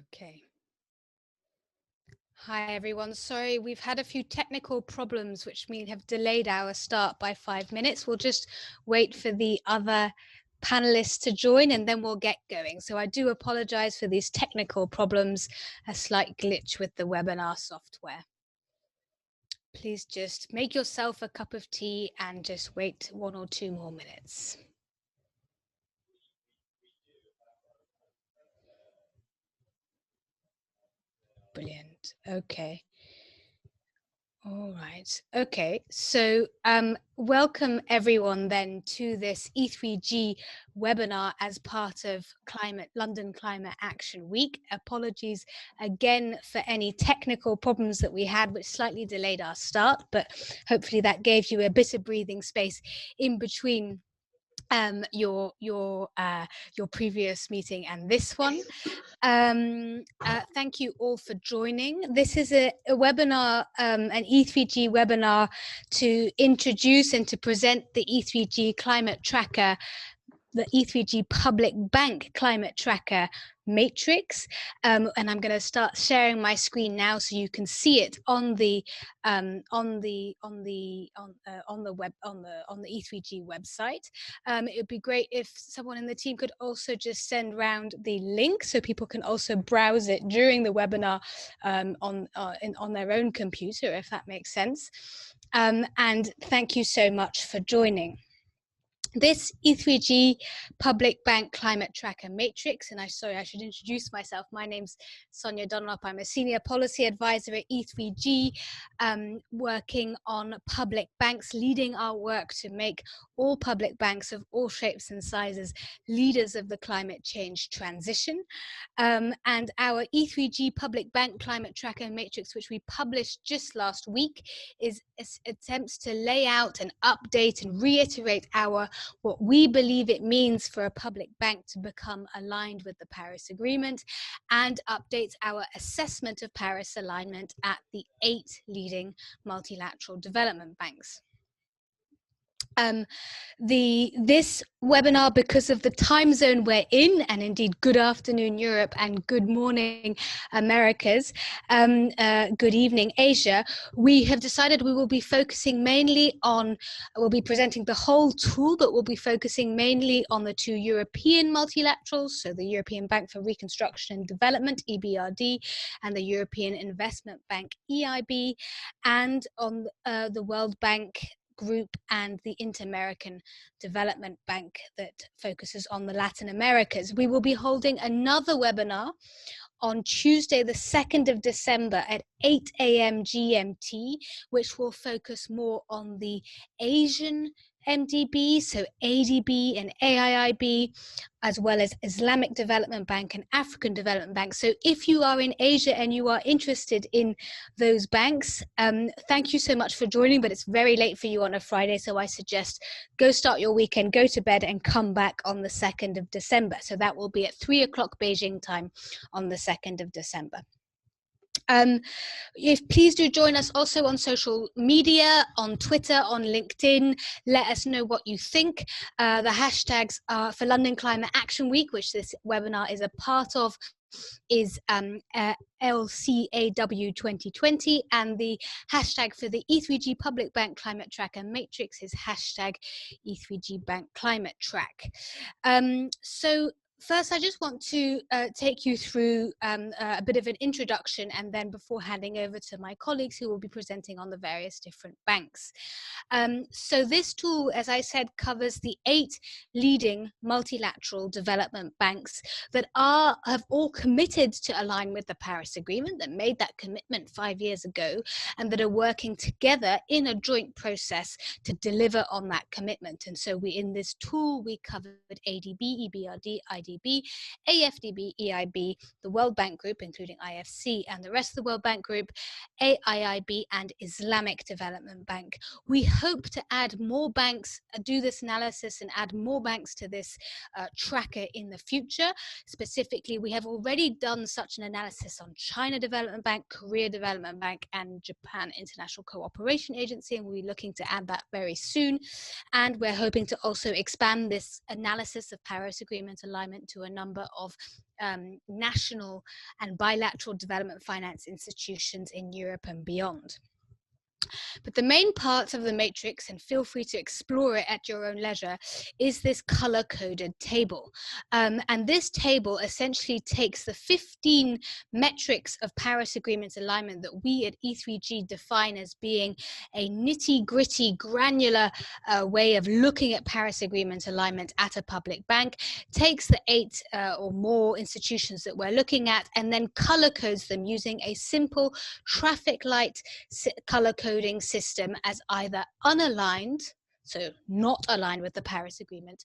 Okay. Hi everyone. Sorry, we've had a few technical problems which have delayed our start by 5 minutes. We'll just wait for the other panelists to join and then we'll get going. So I do apologize for these technical problems, a slight glitch with the webinar software. Please just make yourself a cup of tea and just wait 1 or 2 more minutes. Brilliant. Okay. All right. Okay. So welcome everyone then to this E3G webinar as part of London Climate Action Week. Apologies again for any technical problems that we had, which slightly delayed our start, but hopefully that gave you a bit of breathing space in between your previous meeting and this one. Thank you all for joining. This is a webinar, an E3G webinar to introduce and to present the E3G climate tracker, the E3G Public Bank Climate Tracker matrix, and I'm going to start sharing my screen now so you can see it on the E3G website. It would be great if someone in the team could also just send round the link so people can also browse it during the webinar on their own computer, if that makes sense. And thank you so much for joining. This E3G Public Bank Climate Tracker Matrix, and I should introduce myself. My name's Sonia Dunlop. I'm a Senior Policy Advisor at E3G, working on public banks, leading our work to make all public banks of all shapes and sizes leaders of the climate change transition. And our E3G Public Bank Climate Tracker Matrix, which we published just last week, is attempts to lay out and update and reiterate what we believe it means for a public bank to become aligned with the Paris Agreement, and updates our assessment of Paris alignment at the 8 leading multilateral development banks. This webinar, because of the time zone we're in, and indeed good afternoon Europe and good morning Americas, good evening Asia, we have decided we will be focusing mainly on, we'll be presenting the whole tool, but we'll be focusing mainly on the 2 European multilaterals, so the European Bank for Reconstruction and Development, EBRD, and the European Investment Bank, EIB, and on the World Bank Group and the Inter-American Development Bank that focuses on the Latin Americas. We will be holding another webinar on Tuesday, the 2nd of December at 8 a.m. GMT, which will focus more on the Asian MDB, so ADB and AIIB, as well as Islamic Development Bank and African Development Bank. So if you are in Asia and you are interested in those banks, thank you so much for joining, but it's very late for you on a Friday, so I suggest go start your weekend, go to bed and come back on the 2nd of December. So that will be at 3 o'clock Beijing time on the 2nd of December. Please do join us also on social media, on Twitter, on LinkedIn. Let us know what you think. The hashtags are for London Climate Action Week, which this webinar is a part of, is LCAW 2020, and the hashtag for the E3G Public Bank Climate Tracker Matrix is hashtag E3G Bank Climate Track. So first, I just want to take you through a bit of an introduction, and then before handing over to my colleagues who will be presenting on the various different banks. So this tool, as I said, covers the 8 leading multilateral development banks that have all committed to align with the Paris Agreement, that made that commitment 5 years ago, and that are working together in a joint process to deliver on that commitment. And so in this tool, we covered ADB, EBRD, IDB, AFDB, EIB, the World Bank Group, including IFC, and the rest of the World Bank Group, AIIB, and Islamic Development Bank. We hope to add more banks, do this analysis and add more banks to this tracker in the future. Specifically, we have already done such an analysis on China Development Bank, Korea Development Bank, and Japan International Cooperation Agency, and we'll be looking to add that very soon. And we're hoping to also expand this analysis of Paris Agreement alignment alignment to a number of national and bilateral development finance institutions in Europe and beyond. But the main part of the matrix, and feel free to explore it at your own leisure, is this color-coded table. And this table essentially takes the 15 metrics of Paris Agreement alignment that we at E3G define as being a nitty-gritty, granular way of looking at Paris Agreement alignment at a public bank, takes the 8 or more institutions that we're looking at, and then color codes them using a simple traffic light color coding system as either unaligned, so not aligned with the Paris Agreement,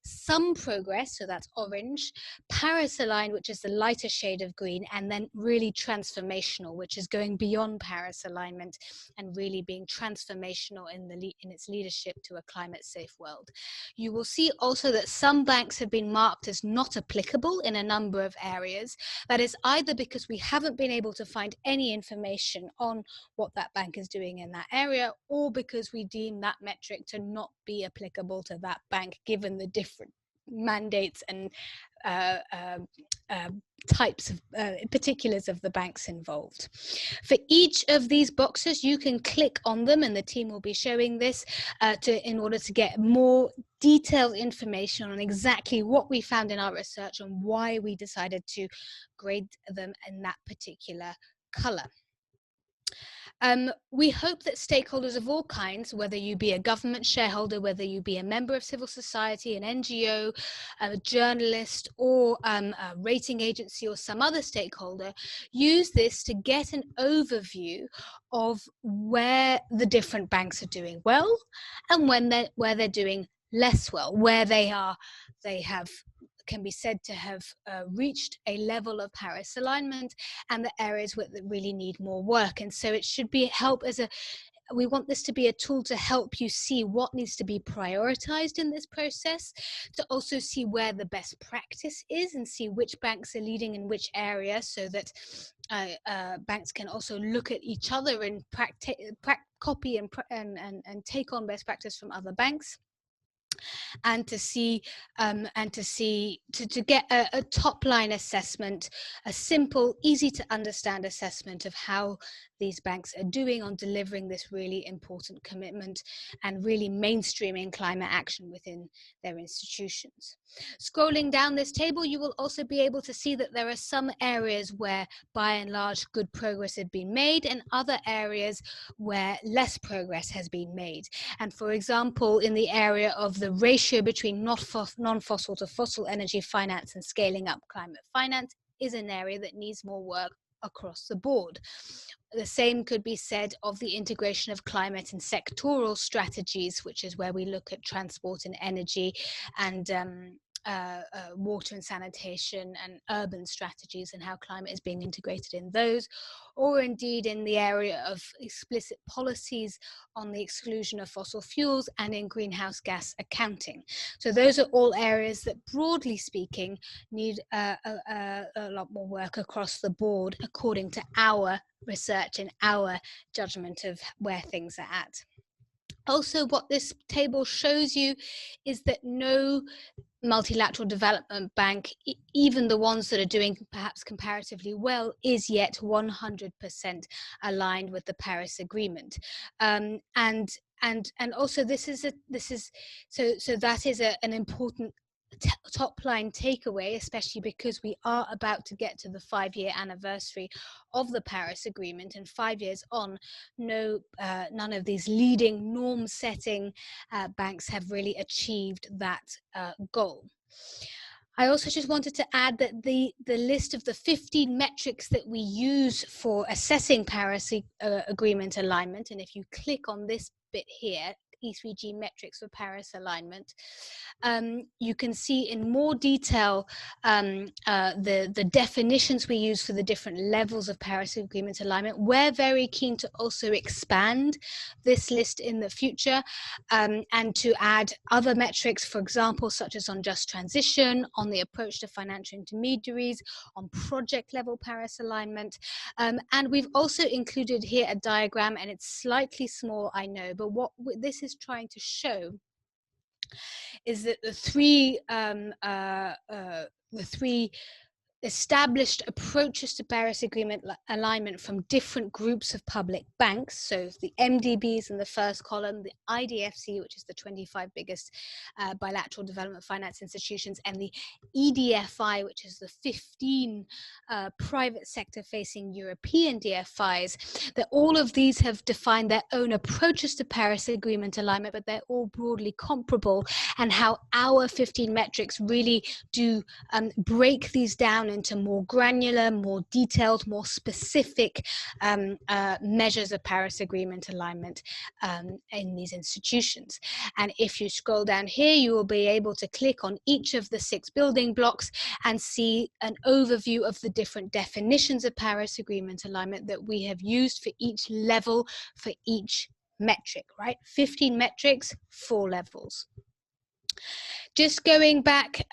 some progress, so that's orange, Paris aligned, which is the lighter shade of green, and then really transformational, which is going beyond Paris alignment and really being transformational in its leadership to a climate safe world. You will see also that some banks have been marked as not applicable in a number of areas. That is either because we haven't been able to find any information on what that bank is doing in that area, or because we deem that metric to not be applicable to that bank given the different mandates and types of particulars of the banks involved. For each of these boxes, you can click on them, and the team will be showing this in order to get more detailed information on exactly what we found in our research and why we decided to grade them in that particular color. We hope that stakeholders of all kinds, whether you be a government shareholder, whether you be a member of civil society, an NGO, a journalist, or a rating agency or some other stakeholder, use this to get an overview of where the different banks are doing well and where they're doing less well, where can be said to have reached a level of Paris alignment, and the areas that really need more work. And so it should be we want this to be a tool to help you see what needs to be prioritized in this process, to also see where the best practice is and see which banks are leading in which area, so that banks can also look at each other and copy and take on best practice from other banks. And to get a top line assessment, a simple, easy to understand assessment of how these banks are doing on delivering this really important commitment and really mainstreaming climate action within their institutions. Scrolling down this table, you will also be able to see that there are some areas where by and large good progress had been made and other areas where less progress has been made. And for example, in the area of the ratio between non-fossil to fossil energy finance and scaling up climate finance is an area that needs more work across the board. The same could be said of the integration of climate and sectoral strategies, which is where we look at transport and energy and water and sanitation and urban strategies and how climate is being integrated in those, or indeed in the area of explicit policies on the exclusion of fossil fuels and in greenhouse gas accounting. So those are all areas that, broadly speaking, need a lot more work across the board according to our research and our judgment of where things are at. Also, what this table shows you is that no multilateral development bank, even the ones that are doing perhaps comparatively well, is yet 100% aligned with the Paris Agreement. And also that is an important top line takeaway, especially because we are about to get to the 5-year anniversary of the Paris Agreement, and 5 years on, none of these leading norm setting banks have really achieved that goal. I also just wanted to add that the list of the 15 metrics that we use for assessing Paris Agreement alignment, and if you click on this bit here, E3G metrics for Paris alignment, you can see in more detail the definitions we use for the different levels of Paris Agreement alignment. We're very keen to also expand this list in the future and to add other metrics, for example, such as on just transition, on the approach to financial intermediaries, on project level Paris alignment. And we've also included here a diagram, and it's slightly small, I know, but what this is trying to show is that the three established approaches to Paris Agreement alignment from different groups of public banks. So the MDBs in the first column, the IDFC, which is the 25 biggest bilateral development finance institutions, and the EDFI, which is the 15 private sector facing European DFIs, that all of these have defined their own approaches to Paris Agreement alignment, but they're all broadly comparable, and how our 15 metrics really do break these down into more granular, more detailed, more specific measures of Paris Agreement alignment in these institutions. And if you scroll down here, you will be able to click on each of the 6 building blocks and see an overview of the different definitions of Paris Agreement alignment that we have used for each level, for each metric, right? 15 metrics, 4 levels. Just going back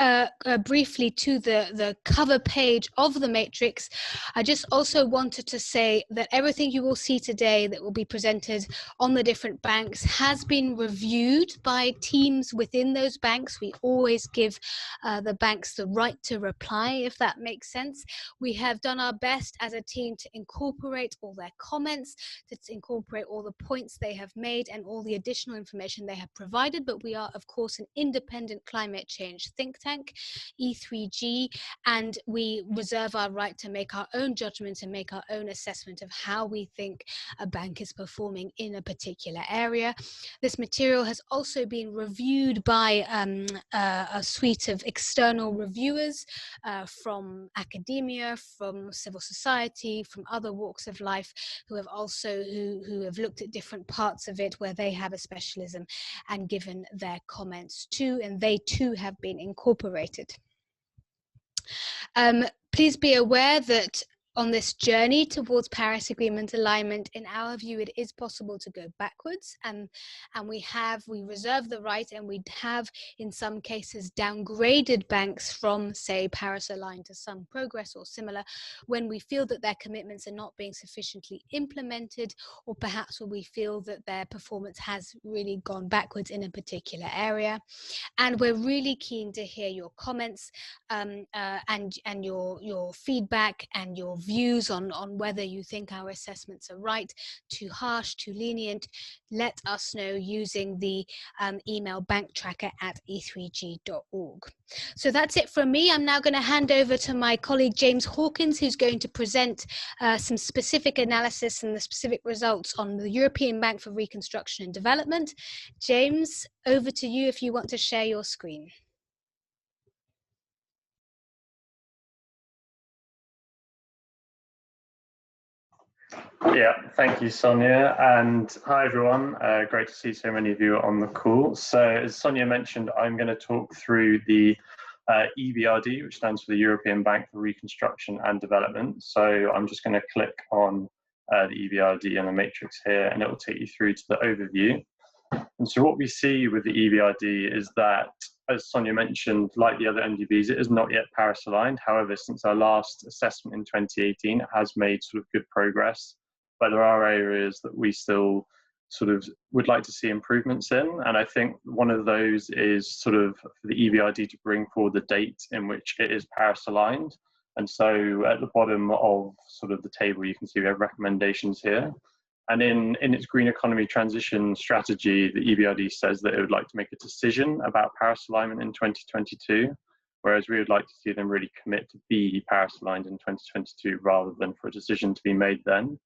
briefly to the cover page of the matrix, I just also wanted to say that everything you will see today that will be presented on the different banks has been reviewed by teams within those banks. We always give the banks the right to reply, if that makes sense. We have done our best as a team to incorporate all their comments, to incorporate all the points they have made and all the additional information they have provided, but we are, of course, an independent climate change think tank, E3G, and we reserve our right to make our own judgments and make our own assessment of how we think a bank is performing in a particular area. This material has also been reviewed by a suite of external reviewers from academia, from civil society, from other walks of life, who have also who have looked at different parts of it where they have a specialism and given their comments too, and they too have been incorporated. Please be aware that on this journey towards Paris Agreement alignment, in our view, it is possible to go backwards, and we reserve the right, and we have in some cases downgraded banks from, say, Paris aligned to some progress or similar, when we feel that their commitments are not being sufficiently implemented, or perhaps when we feel that their performance has really gone backwards in a particular area. And we're really keen to hear your comments and your feedback and your views on whether you think our assessments are right, too harsh, too lenient. Let us know using the email banktracker@e3g.org. So that's it from me. I'm now going to hand over to my colleague James Hawkins, who's going to present some specific analysis and the specific results on the European Bank for Reconstruction and Development. James, over to you if you want to share your screen. Yeah, thank you, Sonia, and hi everyone. Great to see so many of you on the call. So as Sonia mentioned, I'm going to talk through the EBRD, which stands for the European Bank for Reconstruction and Development. So I'm just going to click on the EBRD and the matrix here, and it will take you through to the overview. And so what we see with the EBRD is that, as Sonia mentioned, like the other MDBs, it is not yet Paris aligned. However, since our last assessment in 2018, it has made sort of good progress. But there are areas that we still sort of would like to see improvements in. And I think one of those is sort of for the EBRD to bring forward the date in which it is Paris aligned. And so at the bottom of sort of the table, you can see we have recommendations here. And in its green economy transition strategy, the EBRD says that it would like to make a decision about Paris alignment in 2022, whereas we would like to see them really commit to be Paris aligned in 2022 rather than for a decision to be made then.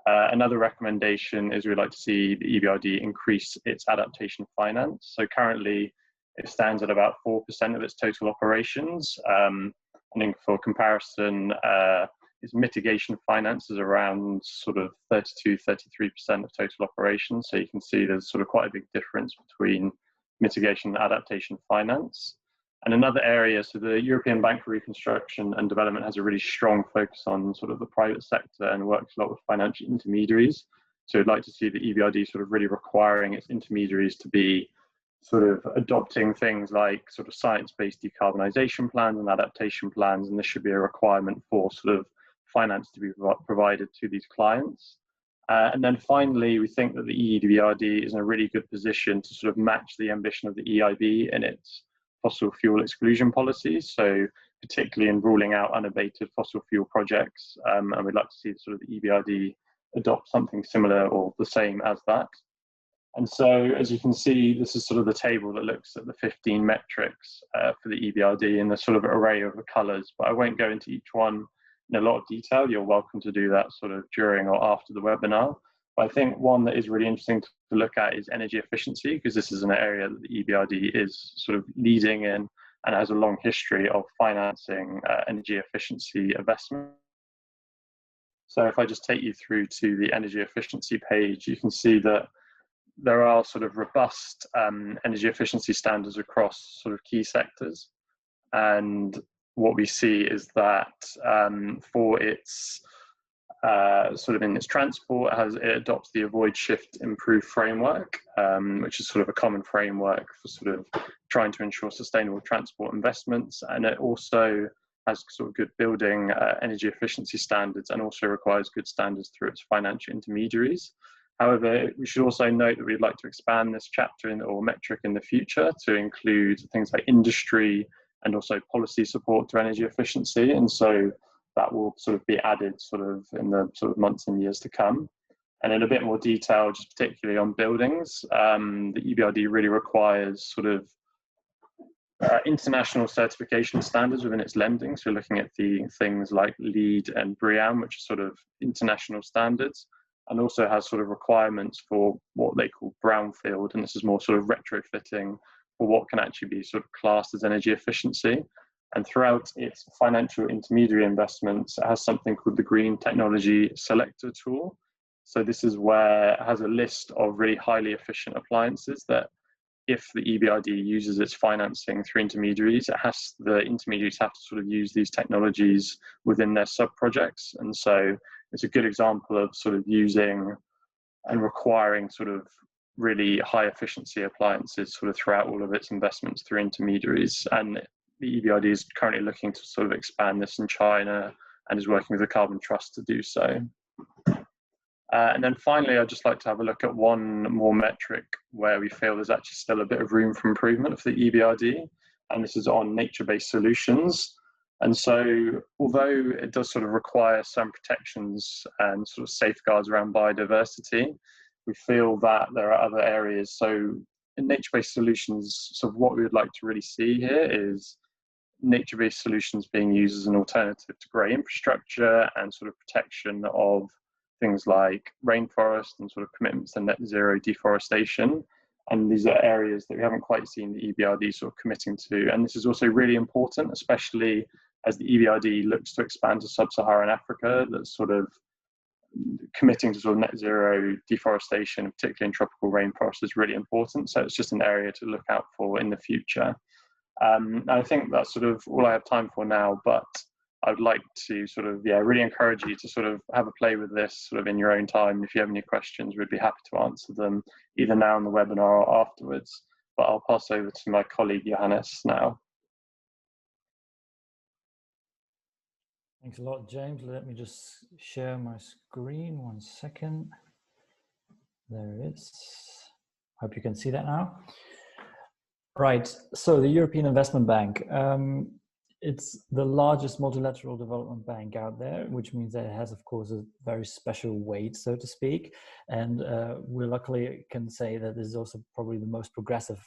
Another recommendation is we'd like to see the EBRD increase its adaptation finance. So currently it stands at about 4% of its total operations. And then for comparison, its mitigation finance is around sort of 32–33% of total operations. So you can see there's sort of quite a big difference between mitigation and adaptation finance. And another area, so the European Bank for Reconstruction and Development has a really strong focus on sort of the private sector and works a lot with financial intermediaries. So I'd like to see the EBRD sort of really requiring its intermediaries to be sort of adopting things like sort of science-based decarbonisation plans and adaptation plans, and this should be a requirement for sort of finance to be provided to these clients. And then finally, we think that the EBRD is in a really good position to sort of match the ambition of the EIB in its fossil fuel exclusion policies. So particularly in ruling out unabated fossil fuel projects. And we'd like to see sort of the EBRD adopt something similar or the same as that. And so, as you can see, this is sort of the table that looks at the 15 metrics for the EBRD in the sort of array of the colours, but I won't go into each one in a lot of detail. You're welcome to do that sort of during or after the webinar. But I think one that is really interesting to look at is energy efficiency, because this is an area that the EBRD is sort of leading in and has a long history of financing energy efficiency investment. So if I just take you through to the energy efficiency page, you can see that there are sort of robust energy efficiency standards across sort of key sectors. And what we see is that for its sort of in its transport, it adopts the Avoid Shift Improve framework, which is sort of a common framework for sort of trying to ensure sustainable transport investments. And it also has sort of good building energy efficiency standards and also requires good standards through its financial intermediaries. However, we should also note that we'd like to expand this chapter or metric in the future to include things like industry and also policy support to energy efficiency. And so that will sort of be added sort of in the sort of months and years to come. And in a bit more detail, just particularly on buildings, the EBRD really requires sort of international certification standards within its lending. So we're looking at the things like LEED and BREEAM, which are sort of international standards, and also has sort of requirements for what they call brownfield, and this is more sort of retrofitting for what can actually be sort of classed as energy efficiency. And throughout its financial intermediary investments, it has something called the Green Technology Selector tool. So this is where it has a list of really highly efficient appliances that if the EBRD uses its financing through intermediaries, the intermediaries have to sort of use these technologies within their sub-projects. And so it's a good example of sort of using and requiring sort of really high efficiency appliances sort of throughout all of its investments through intermediaries. And the EBRD is currently looking to sort of expand this in China and is working with the Carbon Trust to do so. And then finally, I'd just like to have a look at one more metric where we feel there's actually still a bit of room for improvement for the EBRD, and this is on nature-based solutions. And so, although it does sort of require some protections and sort of safeguards around biodiversity, we feel that there are other areas. So in nature-based solutions, so what we would like to really see here is nature-based solutions being used as an alternative to grey infrastructure and sort of protection of things like rainforest and sort of commitments to net zero deforestation. And these are areas that we haven't quite seen the EBRD sort of committing to. And this is also really important, especially as the EBRD looks to expand to sub-Saharan Africa, that's sort of committing to sort of net zero deforestation, particularly in tropical rainforests, is really important. So it's just an area to look out for in the future. And I think that's sort of all I have time for now, but I would like to sort of, really encourage you to sort of have a play with this sort of in your own time. If you have any questions, we'd be happy to answer them either now in the webinar or afterwards. But I'll pass over to my colleague Johannes now. Thanks a lot, James. Let me just share my screen 1 second. There it is. Hope you can see that now. Right, so the European Investment Bank. It's the largest multilateral development bank out there, which means that it has, of course, a very special weight, so to speak. And we luckily can say that this is also probably the most progressive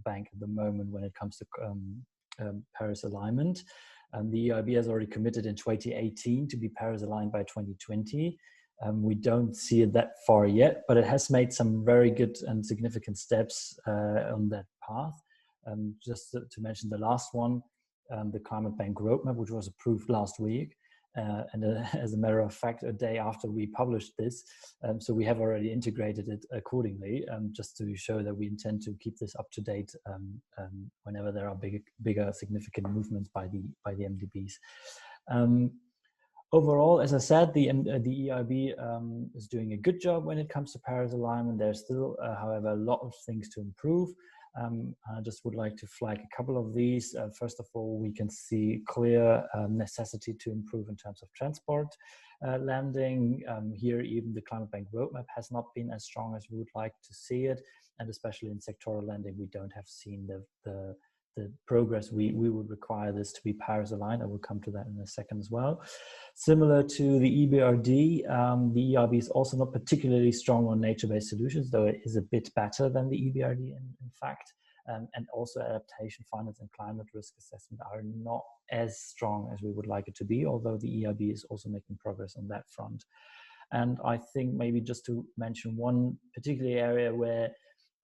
bank at the moment when it comes to Paris alignment. The EIB has already committed in 2018 to be Paris aligned by 2020. We don't see it that far yet, but it has made some very good and significant steps on that path. Just to mention the last one, the Climate Bank Roadmap, which was approved last week. And as a matter of fact, a day after we published this, so we have already integrated it accordingly, just to show that we intend to keep this up to date whenever there are bigger significant movements by the MDBs. Overall, as I said, the EIB is doing a good job when it comes to Paris alignment. There's still, however, a lot of things to improve. I just would like to flag a couple of these. First of all, we can see clear necessity to improve in terms of transport lending. Here, even the Climate Bank roadmap has not been as strong as we would like to see it. And especially in sectoral lending, we don't have seen the progress we would require this to be Paris aligned. I will come to that in a second as well. Similar to the EBRD, the EIB is also not particularly strong on nature-based solutions, though it is a bit better than the EBRD in fact. And also adaptation, finance and climate risk assessment are not as strong as we would like it to be, although the EIB is also making progress on that front. And I think maybe just to mention one particular area where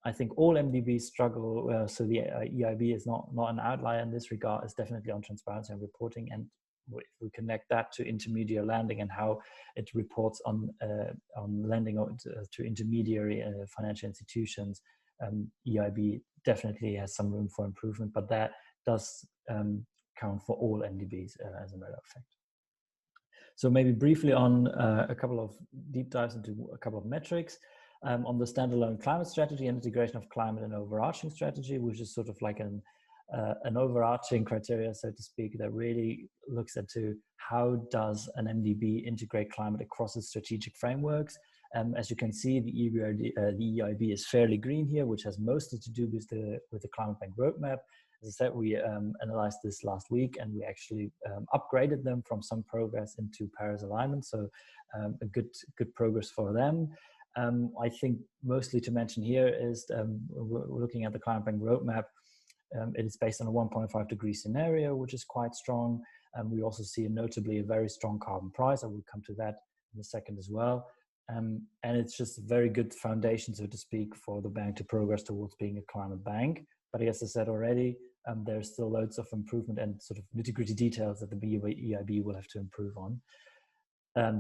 I think all MDBs struggle, so the EIB is not an outlier in this regard, is definitely on transparency and reporting. And if we connect that to intermediary lending and how it reports on lending to intermediary financial institutions, EIB definitely has some room for improvement, but that does count for all MDBs as a matter of fact. So maybe briefly on a couple of deep dives into a couple of metrics. On the standalone climate strategy and integration of climate and overarching strategy, which is sort of like an overarching criteria, so to speak, that really looks at how does an MDB integrate climate across its strategic frameworks. As you can see, the EIB is fairly green here, which has mostly to do with the Climate Bank roadmap. As I said, we analyzed this last week, and we actually upgraded them from some progress into Paris alignment. So a good progress for them. I think mostly to mention here is we're looking at the Climate Bank roadmap. It is based on a 1.5 degree scenario, which is quite strong. We also see notably a very strong carbon price. I will come to that in a second as well. And it's just a very good foundation, so to speak, for the bank to progress towards being a climate bank. But as I said already, there's still loads of improvement and sort of nitty-gritty details that the EIB will have to improve on.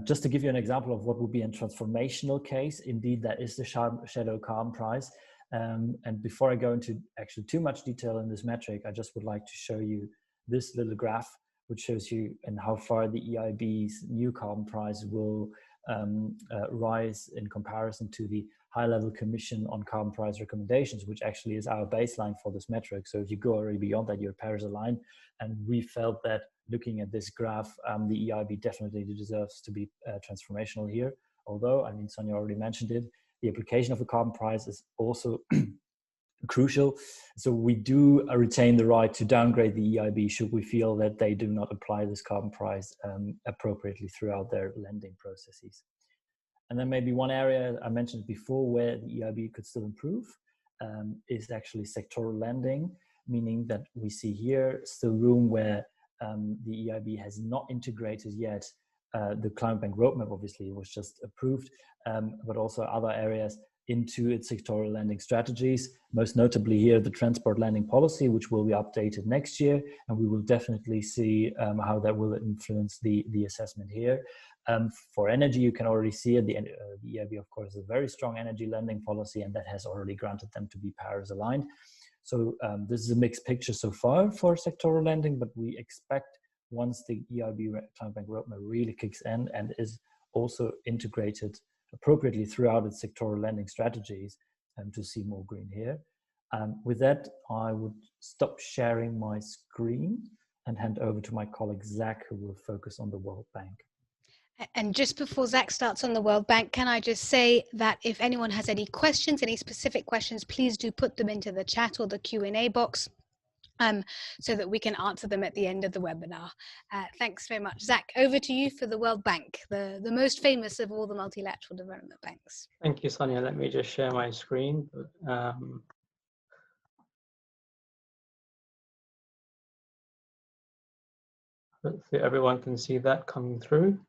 Just to give you an example of what would be a transformational case, indeed, that is the shadow carbon price. And before I go into actually too much detail in this metric, I just would like to show you this little graph, which shows you and how far the EIB's new carbon price will rise in comparison to the high-level Commission on Carbon Price Recommendations, which actually is our baseline for this metric. So if you go already beyond that, you're Paris aligned. And we felt that looking at this graph, the EIB definitely deserves to be transformational here. Although, I mean, Sonia already mentioned it, the application of the carbon price is also crucial. So we do retain the right to downgrade the EIB should we feel that they do not apply this carbon price appropriately throughout their lending processes. And then maybe one area I mentioned before where the EIB could still improve is actually sectoral lending, meaning that we see here still room where the EIB has not integrated yet the Climate Bank roadmap, obviously, was just approved, but also other areas into its sectoral lending strategies, most notably here the transport lending policy, which will be updated next year, and we will definitely see how that will influence the assessment here. For energy, you can already see it, the EIB, of course, is a very strong energy lending policy, and that has already granted them to be Paris aligned. So this is a mixed picture so far for sectoral lending, but we expect once the EIB Climate Bank roadmap really kicks in and is also integrated appropriately throughout its sectoral lending strategies, to see more green here. With that, I would stop sharing my screen and hand over to my colleague Zach, who will focus on the World Bank. And just before Zach starts on the World Bank, can I just say that if anyone has any questions, any specific questions, please do put them into the chat or the Q&A box so that we can answer them at the end of the webinar. Thanks very much. Zach, over to you for the World Bank, the most famous of all the multilateral development banks. Thank you, Sonia. Let me just share my screen. Hopefully everyone can see that coming through.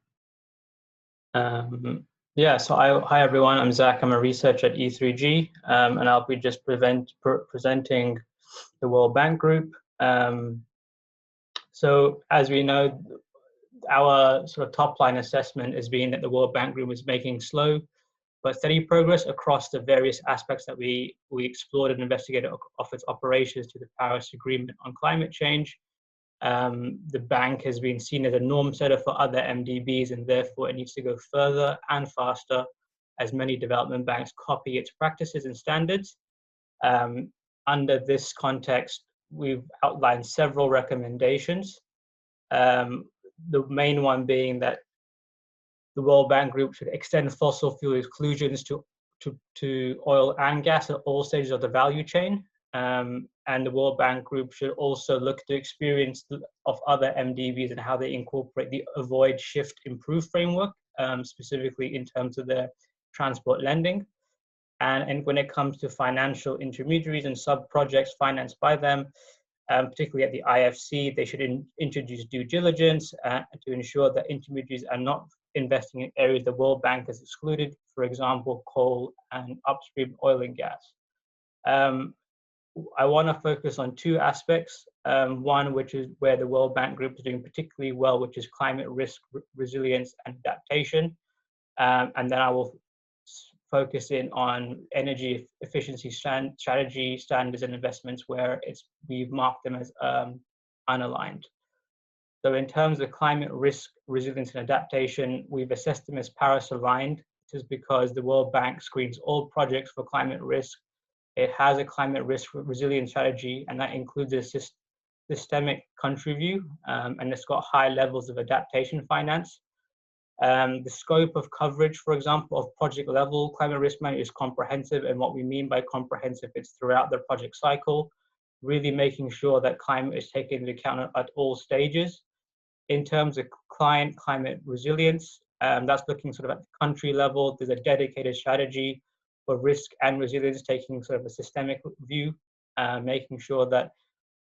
Yeah, so hi everyone, I'm Zach, I'm a researcher at E3G, and I'll be just presenting the World Bank Group. So as we know, our sort of top line assessment has been that the World Bank Group is making slow but steady progress across the various aspects that we explored and investigated of its operations to the Paris Agreement on climate change. The bank has been seen as a norm setter for other MDBs, and therefore it needs to go further and faster as many development banks copy its practices and standards. under this context, we've outlined several recommendations. The main one being that the World Bank Group should extend fossil fuel exclusions to oil and gas at all stages of the value chain. And the World Bank Group should also look to experience of other MDBs and how they incorporate the Avoid, Shift, Improve framework, specifically in terms of their transport lending. And when it comes to financial intermediaries and sub-projects financed by them, particularly at the IFC, they should introduce due diligence to ensure that intermediaries are not investing in areas the World Bank has excluded, for example, coal and upstream oil and gas. I want to focus on two aspects. One, which is where the World Bank Group is doing particularly well, which is climate risk, resilience, and adaptation. And then I will focus in on energy efficiency strategy, standards, and investments where we've marked them as unaligned. So in terms of climate risk, resilience, and adaptation, we've assessed them as Paris aligned. This is because the World Bank screens all projects for climate risk. It has a climate risk resilience strategy, and that includes a systemic country view, and it's got high levels of adaptation finance. The scope of coverage, for example, of project level climate risk management is comprehensive, and what we mean by comprehensive, it's throughout the project cycle, really making sure that climate is taken into account at all stages. In terms of climate resilience, that's looking sort of at the country level. There's a dedicated strategy for risk and resilience, taking sort of a systemic view, making sure that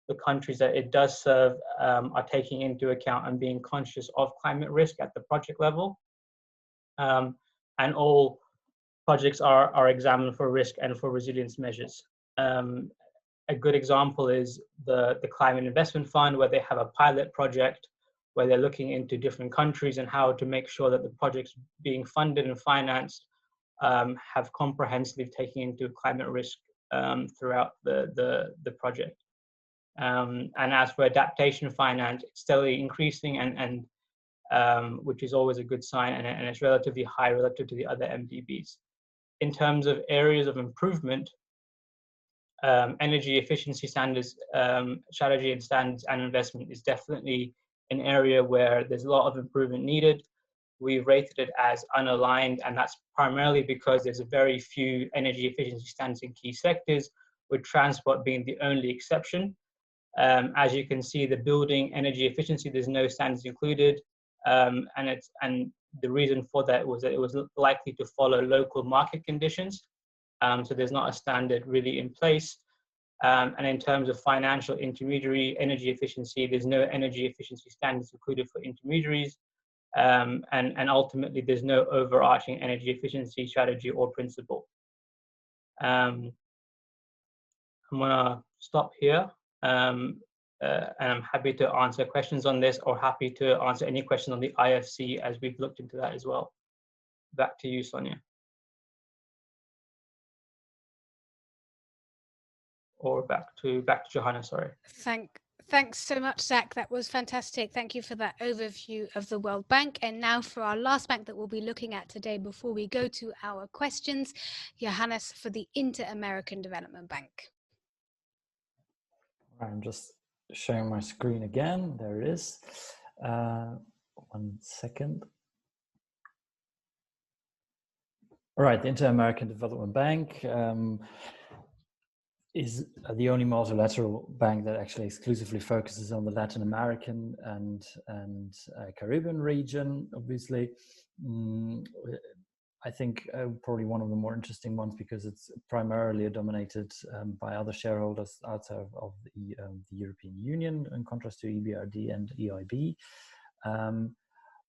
the countries that it does serve are taking into account and being conscious of climate risk at the project level. And all projects are examined for risk and for resilience measures. A good example is the Climate Investment Fund, where they have a pilot project where they're looking into different countries and how to make sure that the projects being funded and financed have comprehensively taken into climate risk throughout the project. And as for adaptation finance, it's steadily increasing, and which is always a good sign, and it's relatively high relative to the other MDBs. In terms of areas of improvement, energy efficiency standards, strategy and standards and investment is definitely an area where there's a lot of improvement needed. We've rated it as unaligned, and that's primarily because there's a very few energy efficiency standards in key sectors, with transport being the only exception. As you can see, the building energy efficiency, there's no standards included, and the reason for that was that it was likely to follow local market conditions. So there's not a standard really in place. And in terms of financial intermediary energy efficiency, there's no energy efficiency standards included for intermediaries. And ultimately, there's no overarching energy efficiency strategy or principle. I'm gonna stop here. And I'm happy to answer questions on this, or happy to answer any questions on the IFC as we've looked into that as well. Back to you, Sonia. Or back to Johanna, sorry. Thanks so much, Zach. That was fantastic. Thank you for that overview of the World Bank. And now for our last bank that we'll be looking at today before we go to our questions, Johannes for the Inter-American Development Bank. I'm just sharing my screen again. There it is. 1 second. All right, the Inter-American Development Bank is the only multilateral bank that actually exclusively focuses on the Latin American and Caribbean region, obviously. I think probably one of the more interesting ones because it's primarily dominated by other shareholders outside of the European Union, in contrast to EBRD and EIB.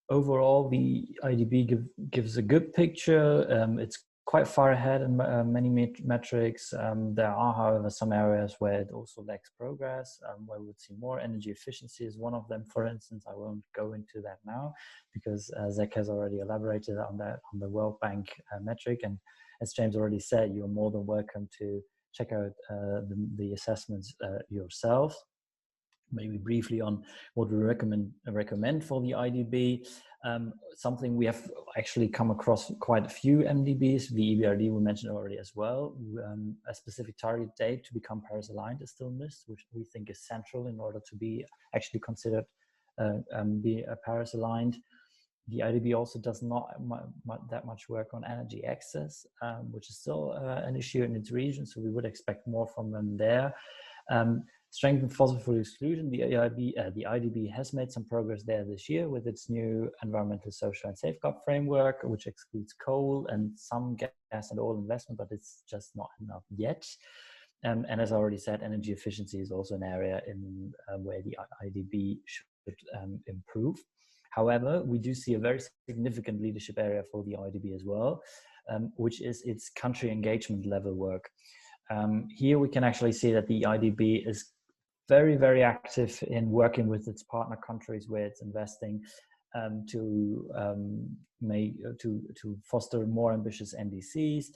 Overall, the IDB gives a good picture. It's quite far ahead in many metrics. There are, however, some areas where it also lacks progress, where we would see more. Energy efficiency is one of them, for instance. I won't go into that now because Zach has already elaborated on that, on the World Bank metric. And as James already said, you're more than welcome to check out the assessments yourself. maybe briefly on what we recommend for the IDB. Something we have actually come across quite a few MDBs. The EBRD we mentioned already as well. A specific target date to become Paris aligned is still missed, which we think is central in order to be actually considered be Paris aligned. The IDB also does not that much work on energy access, which is still an issue in its region. So we would expect more from them there. Strengthen fossil fuel exclusion. The IDB has made some progress there this year with its new environmental, social, and safeguard framework, which excludes coal and some gas and oil investment, but it's just not enough yet. And as I already said, energy efficiency is also an area in where the IDB should improve. However, we do see a very significant leadership area for the IDB as well, which is its country engagement level work. Here we can actually see that the IDB is very, very active in working with its partner countries where it's investing to foster more ambitious NDCs.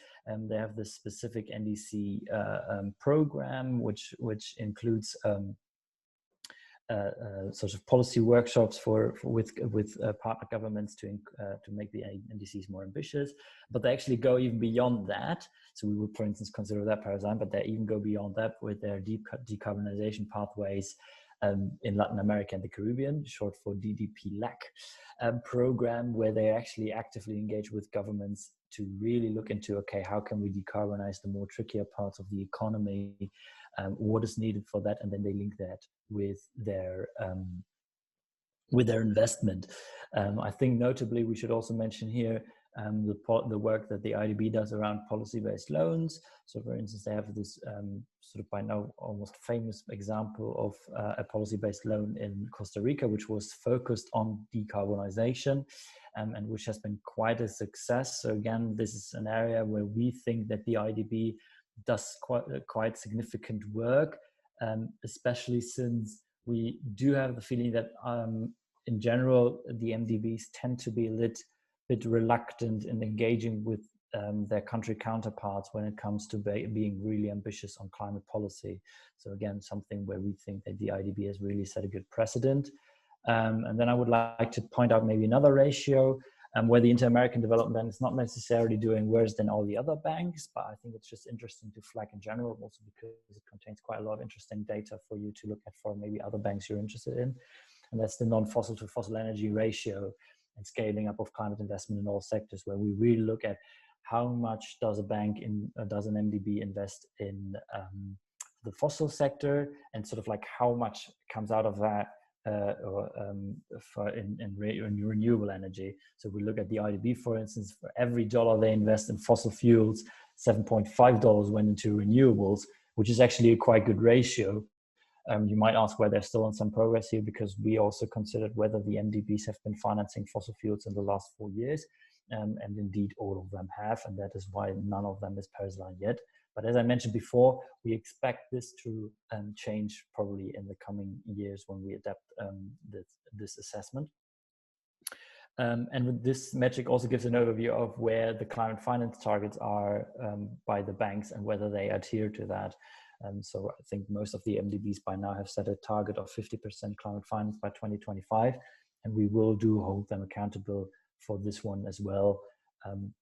They have this specific NDC program, which includes sort of policy workshops with partner governments to make the NDCs more ambitious, but they actually go even beyond that. So we would, for instance, consider that paradigm, but they even go beyond that with their decarbonization pathways in Latin America and the Caribbean, short for DDP-LAC program, where they actually actively engage with governments to really look into, okay, how can we decarbonize the more trickier parts of the economy? What is needed for that? And then they link that with their investment. I think notably we should also mention here the work that the IDB does around policy-based loans. So for instance, they have this sort of by now almost famous example of a policy-based loan in Costa Rica, which was focused on decarbonization and which has been quite a success. So again, this is an area where we think that the IDB does quite significant work, especially since we do have the feeling that in general, the MDBs tend to be a little bit reluctant in engaging with their country counterparts when it comes to being really ambitious on climate policy. So again, something where we think that the IDB has really set a good precedent. And then I would like to point out maybe another ratio where the Inter-American Development Bank is not necessarily doing worse than all the other banks, but I think it's just interesting to flag in general, also because it contains quite a lot of interesting data for you to look at for maybe other banks you're interested in. And that's the non-fossil to fossil energy ratio and scaling up of climate investment in all sectors, where we really look at how much does an MDB invest in the fossil sector, and sort of like how much comes out of that in renewable energy. So we look at the IDB, for instance, for every dollar they invest in fossil fuels, $7.5 went into renewables, which is actually a quite good ratio. You might ask why they're still on some progress here, because we also considered whether the MDBs have been financing fossil fuels in the last 4 years. And indeed, all of them have, and that is why none of them is Paris aligned yet. But as I mentioned before, we expect this to change probably in the coming years when we adapt this assessment. And this metric also gives an overview of where the climate finance targets are by the banks and whether they adhere to that. So I think most of the MDBs by now have set a target of 50% climate finance by 2025, and we will hold them accountable for this one as well. And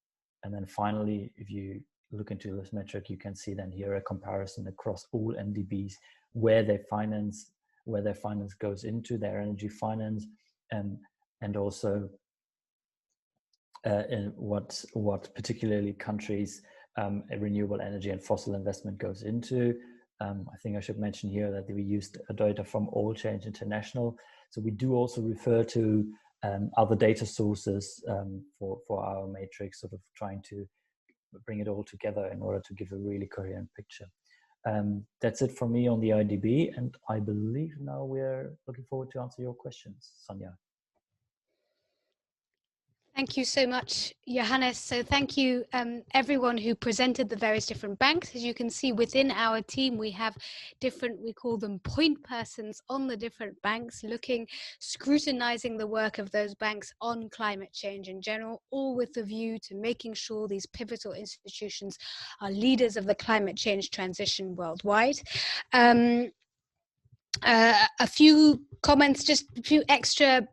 then finally, if you look into this metric, you can see then here a comparison across all MDBs where their finance goes into their energy finance, and also in what particularly countries renewable energy and fossil investment goes into. I think I should mention here that we used data from All Change International. So we do also refer to other data sources for our matrix, sort of trying to bring it all together in order to give a really coherent picture. That's it for me on the IDB, and I believe now we're looking forward to answer your questions, Sonia. Thank you so much, Johannes. So thank you everyone who presented the various different banks. As you can see within our team, we have different, we call them point persons on the different banks, scrutinizing the work of those banks on climate change in general, all with the view to making sure these pivotal institutions are leaders of the climate change transition worldwide. a few comments, just a few extra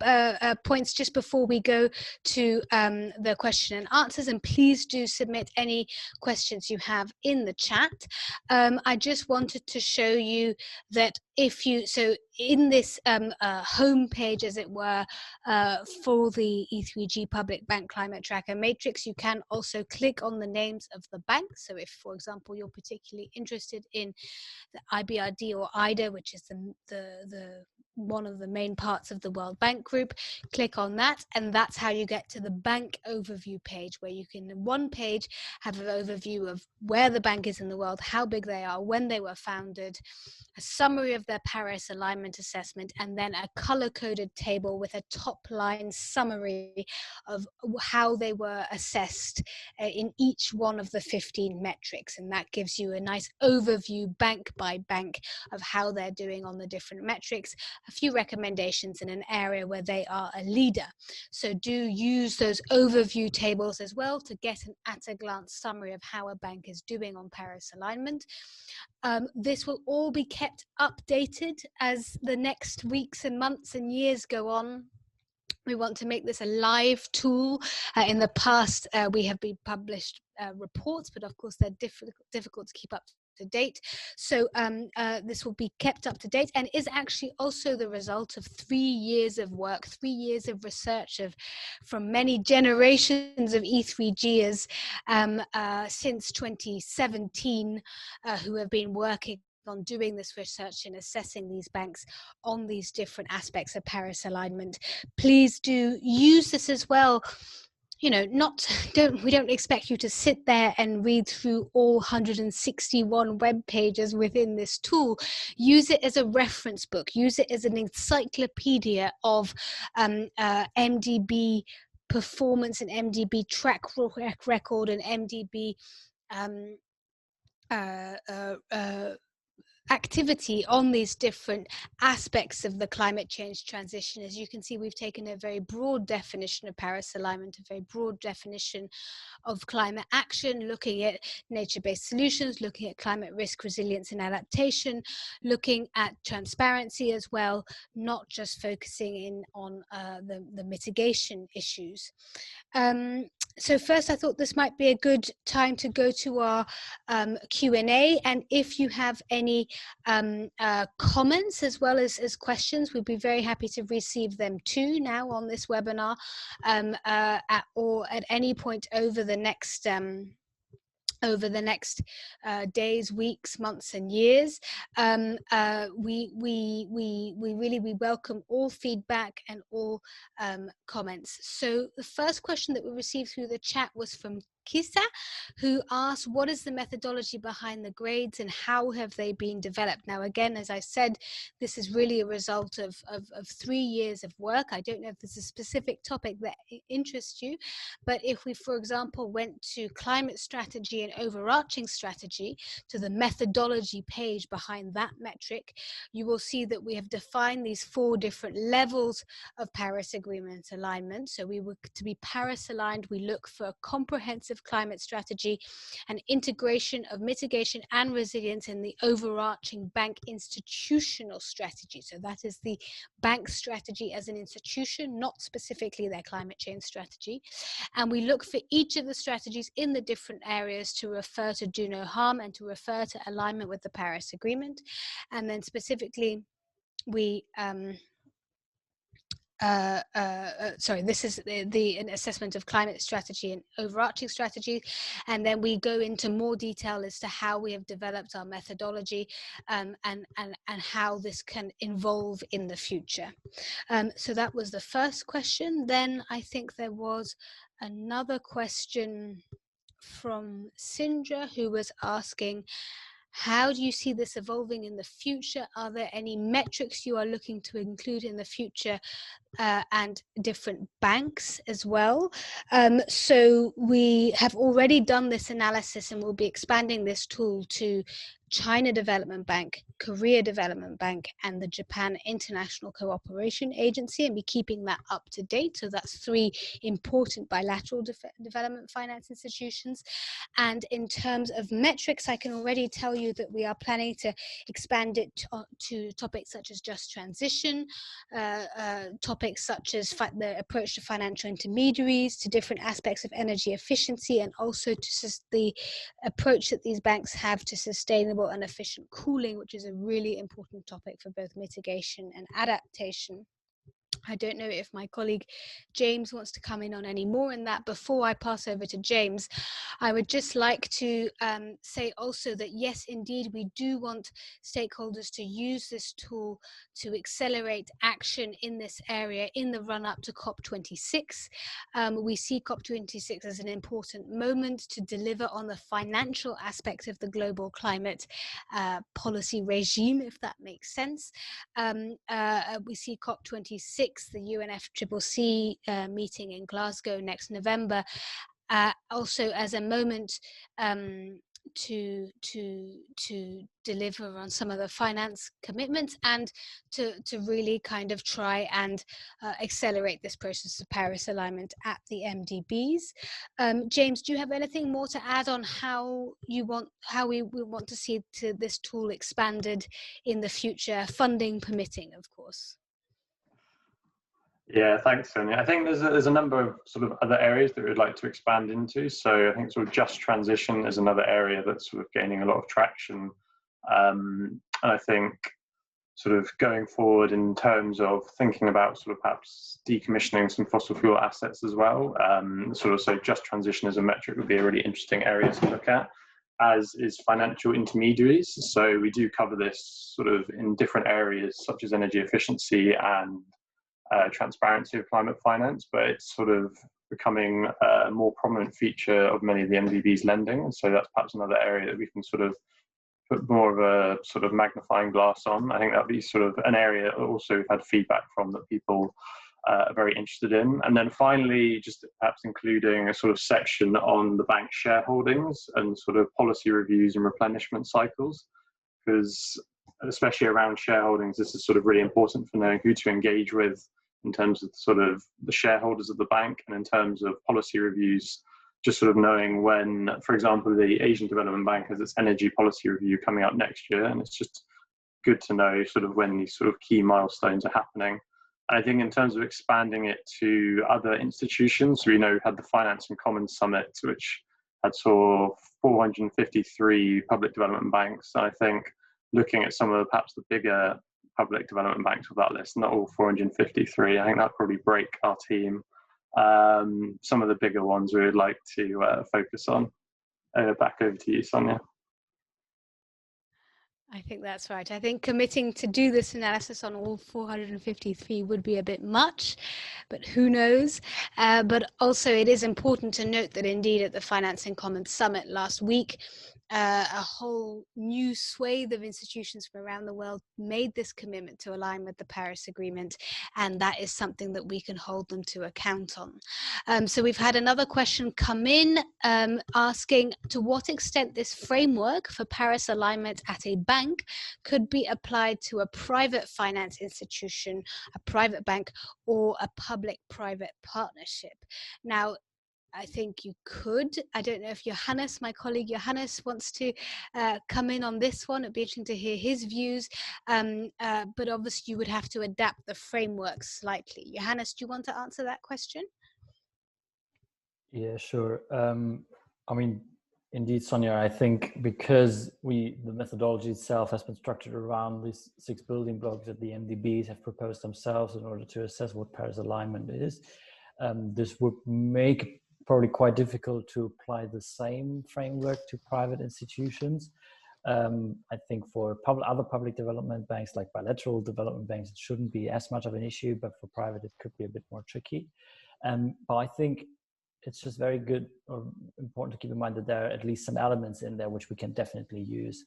points just before we go to the question and answers, and please do submit any questions you have in the chat. I just wanted to show you that if you, so in this home page, as it were, for the E3G Public Bank Climate Tracker Matrix, you can also click on the names of the banks. So if, for example, you're particularly interested in the IBRD or IDA, which is the one of the main parts of the World Bank Group, click on that, and that's how you get to the bank overview page, where you can, in one page, have an overview of where the bank is in the world, how big they are, when they were founded, a summary of their Paris alignment assessment, and then a color-coded table with a top-line summary of how they were assessed in each one of the 15 metrics. And that gives you a nice overview, bank by bank, of how they're doing on the different metrics, a few recommendations in an area where they are a leader. So do use those overview tables as well to get an at-a-glance summary of how a bank is doing on Paris alignment. This will all be kept updated as the next weeks and months and years go on. We want to make this a live tool. In the past, we have been published reports, but of course they're difficult to keep up to date. So this will be kept up to date, and is actually also the result of 3 years of work, 3 years of research from many generations of E3Gers since 2017 who have been working on doing this research and assessing these banks on these different aspects of Paris alignment. Please do use this as well. You know, we don't expect you to sit there and read through all 161 web pages within this tool. Use it as a reference book. Use it as an encyclopedia of MDB performance and MDB track record and MDB activity on these different aspects of the climate change transition. As you can see, we've taken a very broad definition of Paris alignment, a very broad definition of climate action, looking at nature-based solutions, looking at climate risk, resilience and adaptation, looking at transparency as well, not just focusing in on the mitigation issues. So first, I thought this might be a good time to go to our Q&A, and if you have any comments as well as questions, we'd be very happy to receive them too now on this webinar, or at any point over the next days, weeks, months, and years. We welcome all feedback and all comments. So the first question that we received through the chat was from Kisa, who asked, what is the methodology behind the grades and how have they been developed? Now, again, as I said, this is really a result of 3 years of work. I don't know if there's a specific topic that interests you, but if we, for example, went to climate strategy and overarching strategy, to the methodology page behind that metric, you will see that we have defined these 4 different levels of Paris Agreement alignment. So we were to be Paris aligned, we look for a comprehensive climate strategy and integration of mitigation and resilience in the overarching bank institutional strategy. So that is the bank strategy as an institution, not specifically their climate change strategy. And we look for each of the strategies in the different areas to refer to do no harm and to refer to alignment with the Paris Agreement. And then specifically, we this is an assessment of climate strategy and overarching strategy, and then we go into more detail as to how we have developed our methodology and how this can evolve in the future. So that was the first question. Then I think there was another question from Sindra, who was asking, how do you see this evolving in the future? Are there any metrics you are looking to include in the future, and different banks as well? So we have already done this analysis and we'll be expanding this tool to China Development Bank, Korea Development Bank, and the Japan International Cooperation Agency, and be keeping that up to date. So that's 3 important bilateral development finance institutions. And in terms of metrics, I can already tell you that we are planning to expand it to topics such as just transition, topics such as the approach to financial intermediaries, to different aspects of energy efficiency, and also to the approach that these banks have to sustainable and efficient cooling, which is a really important topic for both mitigation and adaptation. I don't know if my colleague James wants to come in on any more in that. Before I pass over to James, I would just like to say also that yes, indeed, we do want stakeholders to use this tool to accelerate action in this area in the run-up to COP26. We see COP26 as an important moment to deliver on the financial aspects of the global climate policy regime, if that makes sense. We see COP26, the UNFCCC meeting in Glasgow next November, also as a moment to deliver on some of the finance commitments and to really kind of try and accelerate this process of Paris alignment at the MDBs. James, do you have anything more to add on how we want to see this tool expanded in the future, funding permitting, of course? Yeah, thanks, Sonia. I think there's a number of sort of other areas that we'd like to expand into. So I think sort of just transition is another area that's sort of gaining a lot of traction. And I think sort of going forward in terms of thinking about sort of perhaps decommissioning some fossil fuel assets as well. So just transition as a metric would be a really interesting area to look at, as is financial intermediaries. So we do cover this sort of in different areas such as energy efficiency and transparency of climate finance, but it's sort of becoming a more prominent feature of many of the MDB's lending. And so that's perhaps another area that we can sort of put more of a sort of magnifying glass on. I think that'd be sort of an area also we've had feedback from that people are very interested in. And then finally, just perhaps including a sort of section on the bank shareholdings and sort of policy reviews and replenishment cycles, because especially around shareholdings, this is sort of really important for knowing who to engage with in terms of sort of the shareholders of the bank, and in terms of policy reviews, just sort of knowing when, for example, the Asian Development Bank has its energy policy review coming up next year, and it's just good to know sort of when these sort of key milestones are happening. And I think in terms of expanding it to other institutions, we know we had the Finance and Commons Summit, which had saw 453 public development banks. And I think looking at some of perhaps the bigger public development banks of that list, not all 453, I think that'd probably break our team. Some of the bigger ones we would like to focus on. Back over to you, Sonia. I think that's right. I think committing to do this analysis on all 453 would be a bit much, but who knows? But also it is important to note that indeed at the Finance and Commons Summit last week, a whole new swathe of institutions from around the world made this commitment to align with the Paris Agreement, and that is something that we can hold them to account on. So we've had another question come in asking to what extent this framework for Paris alignment at a bank could be applied to a private finance institution, a private bank, or a public-private partnership. Now, I think you could. I don't know if Johannes, my colleague Johannes, wants to come in on this one. It'd be interesting to hear his views. But obviously you would have to adapt the framework slightly. Johannes, do you want to answer that question? Yeah, sure. I mean, indeed, Sonia, I think because the methodology itself has been structured around these 6 building blocks that the MDBs have proposed themselves in order to assess what Paris alignment is, this would make it probably quite difficult to apply the same framework to private institutions. I think for other public development banks, like bilateral development banks, it shouldn't be as much of an issue, but for private, it could be a bit more tricky. But I think it's just very good or important to keep in mind that there are at least some elements in there which we can definitely use,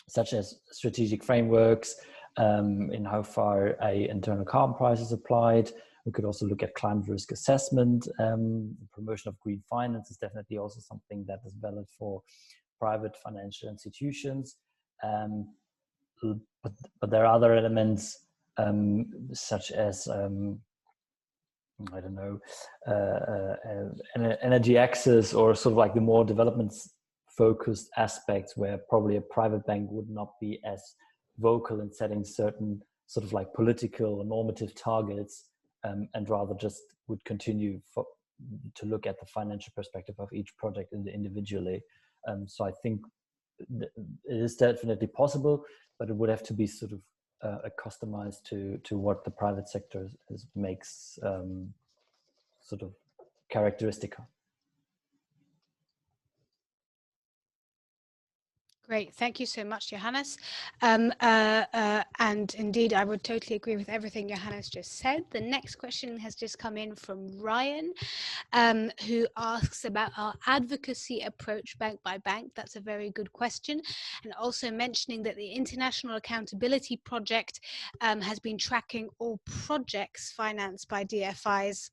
such as strategic frameworks, in how far a internal carbon price is applied. We could also look at climate risk assessment. The promotion of green finance is definitely also something that is valid for private financial institutions. But there are other elements such as I don't know, energy access, or sort of like the more development-focused aspects where probably a private bank would not be as vocal in setting certain sort of like political or normative targets, and rather just would continue to look at the financial perspective of each project individually. So I think it is definitely possible, but it would have to be sort of customized to what the private sector makes sort of characteristic. Great, thank you so much, Johannes. And indeed, I would totally agree with everything Johannes just said. The next question has just come in from Ryan, who asks about our advocacy approach bank by bank. That's a very good question. And also mentioning that the International Accountability Project has been tracking all projects financed by DFIs,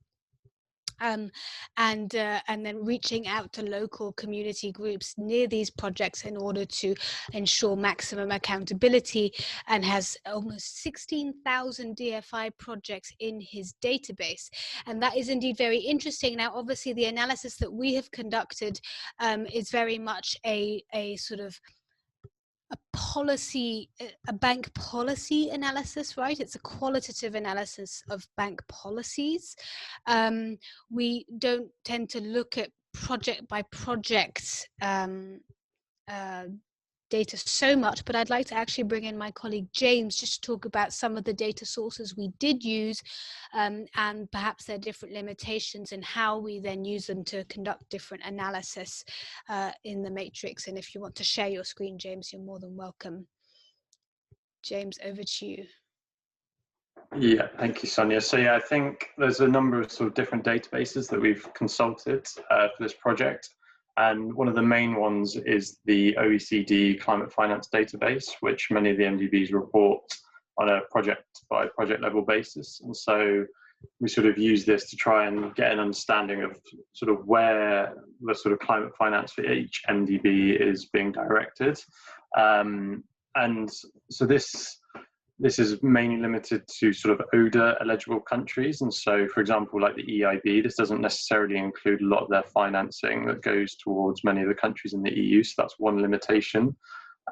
and then reaching out to local community groups near these projects in order to ensure maximum accountability, and has almost 16,000 DFI projects in his database. And that is indeed very interesting. Now, obviously, the analysis that we have conducted is very much a sort of a bank policy analysis, right? It's a qualitative analysis of bank policies. We don't tend to look at project by project data so much, but I'd like to actually bring in my colleague James just to talk about some of the data sources we did use, and perhaps their different limitations and how we then use them to conduct different analysis in the matrix. And if you want to share your screen, James, you're more than welcome. James, over to you. Yeah, thank you, Sonia. So yeah, I think there's a number of sort of different databases that we've consulted for this project. And one of the main ones is the OECD Climate Finance Database, which many of the MDBs report on a project by project level basis. And so we sort of use this to try and get an understanding of sort of where the sort of climate finance for each MDB is being directed. And so this is mainly limited to sort of ODA eligible countries. And so, for example, like the EIB, this doesn't necessarily include a lot of their financing that goes towards many of the countries in the EU. So that's one limitation.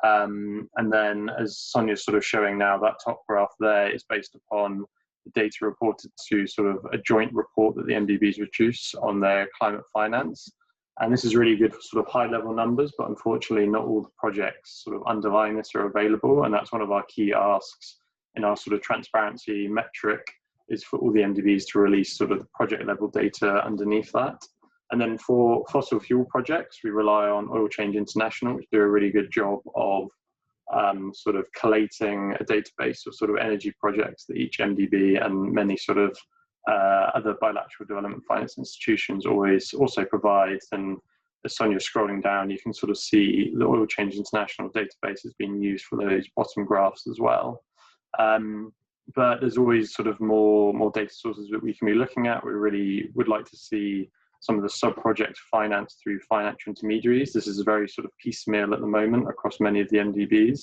And then, as Sonia's sort of showing now, that top graph there is based upon the data reported to sort of a joint report that the MDBs produce on their climate finance. And this is really good for sort of high level numbers, but unfortunately not all the projects sort of underlying this are available. And that's one of our key asks in our sort of transparency metric, is for all the MDBs to release sort of the project level data underneath that. And then for fossil fuel projects, we rely on Oil Change International, which do a really good job of sort of collating a database of sort of energy projects that each MDB and many sort of other bilateral development finance institutions also provide. And as Sonia's scrolling down, you can sort of see the Oil Change International database has been used for those bottom graphs as well. But there's always sort of more data sources that we can be looking at. We really would like to see some of the sub-projects financed through financial intermediaries. This is very sort of piecemeal at the moment across many of the MDBs.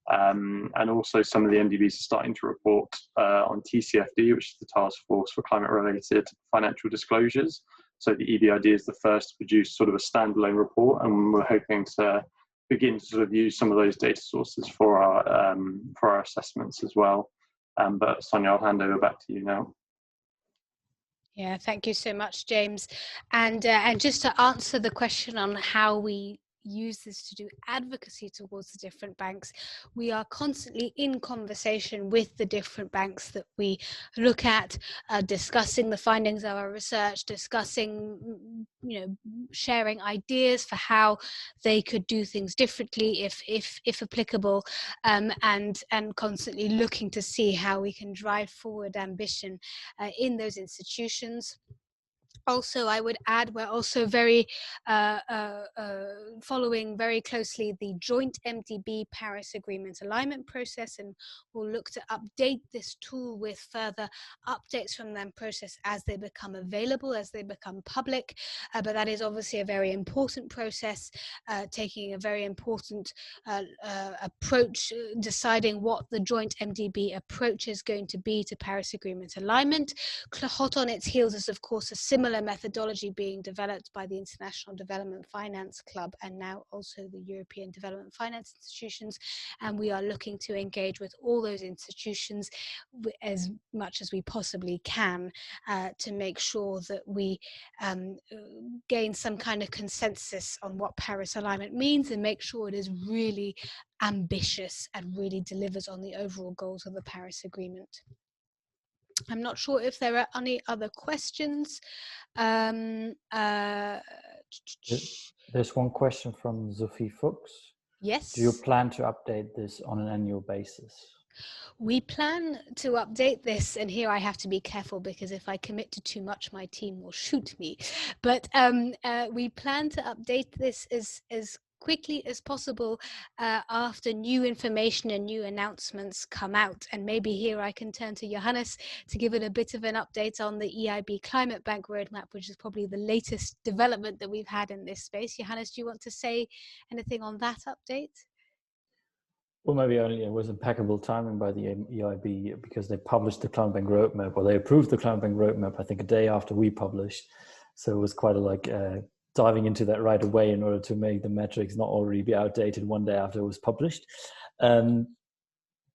And also some of the MDBs are starting to report on TCFD, which is the Task Force for Climate-Related Financial Disclosures. So the EBRD is the first to produce sort of a standalone report, and we're hoping to begin to sort of use some of those data sources for our assessments as well. But Sonia, I'll hand over back to you now. Yeah, thank you so much, James. And just to answer the question on how we use this to do advocacy towards the different banks, we are constantly in conversation with the different banks that we look at, discussing the findings of our research, discussing, sharing ideas for how they could do things differently if applicable, and constantly looking to see how we can drive forward ambition in those institutions. Also, I would add, we're also very following very closely the joint MDB Paris Agreement alignment process, and we'll look to update this tool with further updates from that process as they become available, as they become public. But that is obviously a very important process, taking a very important approach, deciding what the joint MDB approach is going to be to Paris Agreement alignment. Hot on its heels is, of course, a similar methodology being developed by the International Development Finance Club and now also the European Development Finance institutions. And we are looking to engage with all those institutions as much as we possibly can to make sure that we gain some kind of consensus on what Paris alignment means and make sure it is really ambitious and really delivers on the overall goals of the Paris Agreement. I'm not sure if there are any other questions. There's one question from Sophie Fuchs. Yes. Do you plan to update this on an annual basis? We plan to update this, and here I have to be careful because if I commit to too much, my team will shoot me. But we plan to update this as quickly as possible after new information and new announcements come out. And maybe here I can turn to Johannes to give it a bit of an update on the EIB Climate Bank Roadmap, which is probably the latest development that we've had in this space. Johannes, do you want to say anything on that update? Well, maybe only it was impeccable timing by the EIB because they published the Climate Bank Roadmap, or they approved the Climate Bank Roadmap, I think, a day after we published. So it was quite diving into that right away in order to make the metrics not already be outdated one day after it was published.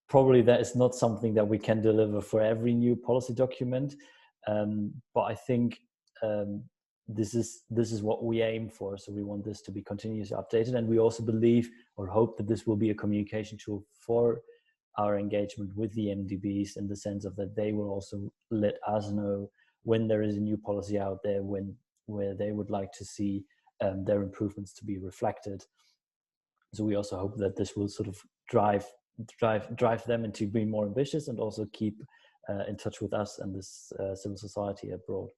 Probably that is not something that we can deliver for every new policy document, but I think this is what we aim for. So we want this to be continuously updated, and we also believe or hope that this will be a communication tool for our engagement with the MDBs, in the sense of that they will also let us know when there is a new policy out there, where they would like to see their improvements to be reflected. So we also hope that this will sort of drive them into being more ambitious, and also keep in touch with us and this civil society abroad.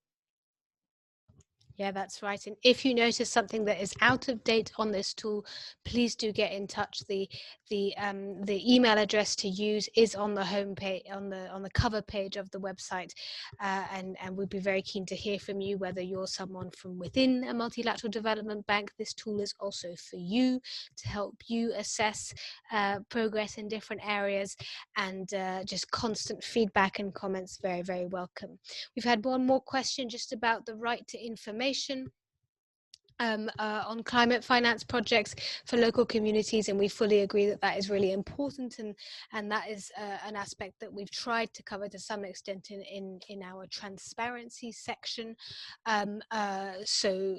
Yeah, that's right. And if you notice something that is out of date on this tool, please do get in touch. The email address to use is on the home page, on the cover page of the website, and we'd be very keen to hear from you. Whether you're someone from within a multilateral development bank, this tool is also for you to help you assess progress in different areas, and just constant feedback and comments very, very welcome. We've had one more question just about the right to information on climate finance projects for local communities, and we fully agree that that is really important, and that is an aspect that we've tried to cover to some extent in our transparency section. So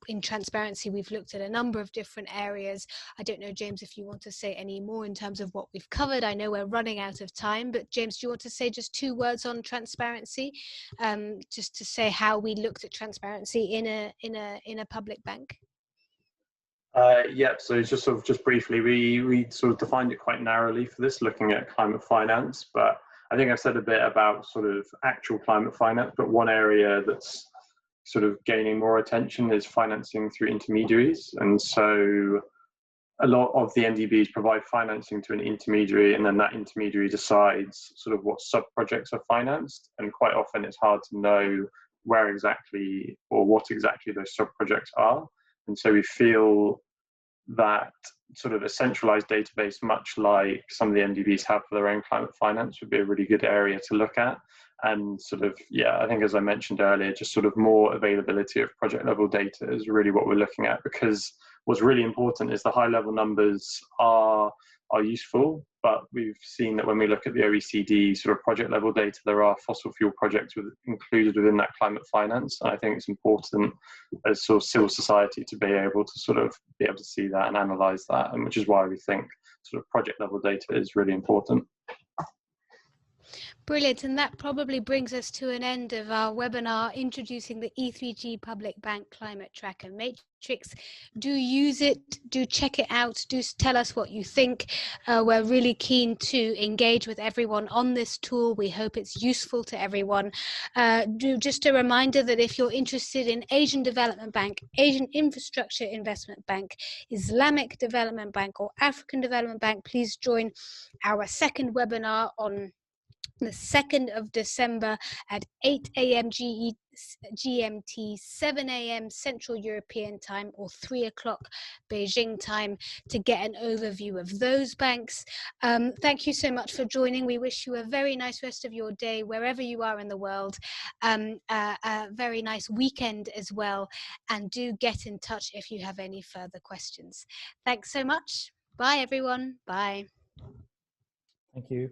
in transparency we've looked at a number of different areas. I don't know, James, if you want to say any more in terms of what we've covered. I know we're running out of time, but James, do you want to say just 2 words on transparency, just to say how we looked at transparency in a public bank? So just briefly, we sort of defined it quite narrowly for this, looking at climate finance, but I think I've said a bit about sort of actual climate finance, but one area that's sort of gaining more attention is financing through intermediaries. And so a lot of the MDBs provide financing to an intermediary, and then that intermediary decides sort of what sub-projects are financed, and quite often it's hard to know where exactly or what exactly those sub-projects are. And so we feel that sort of a centralized database, much like some of the MDBs have for their own climate finance, would be a really good area to look at. And sort of, I think as I mentioned earlier, just sort of more availability of project level data is really what we're looking at, because what's really important is the high level numbers are useful, but we've seen that when we look at the OECD sort of project level data, there are fossil fuel projects included within that climate finance. And I think it's important as sort of civil society to be able to see that and analyze that, and which is why we think sort of project level data is really important. Brilliant, and that probably brings us to an end of our webinar introducing the E3G Public Bank Climate Tracker Matrix. Do use it, do check it out, do tell us what you think. We're really keen to engage with everyone on this tool. We hope it's useful to everyone. Just a reminder that if you're interested in Asian Development Bank, Asian Infrastructure Investment Bank, Islamic Development Bank, or African Development Bank, please join our second webinar on the 2nd of December at 8 a.m. GMT, 7 a.m. Central European Time, or 3 o'clock Beijing time, to get an overview of those banks. Thank you so much for joining. We wish you a very nice rest of your day, wherever you are in the world. A very nice weekend as well. And do get in touch if you have any further questions. Thanks so much. Bye, everyone. Bye. Thank you.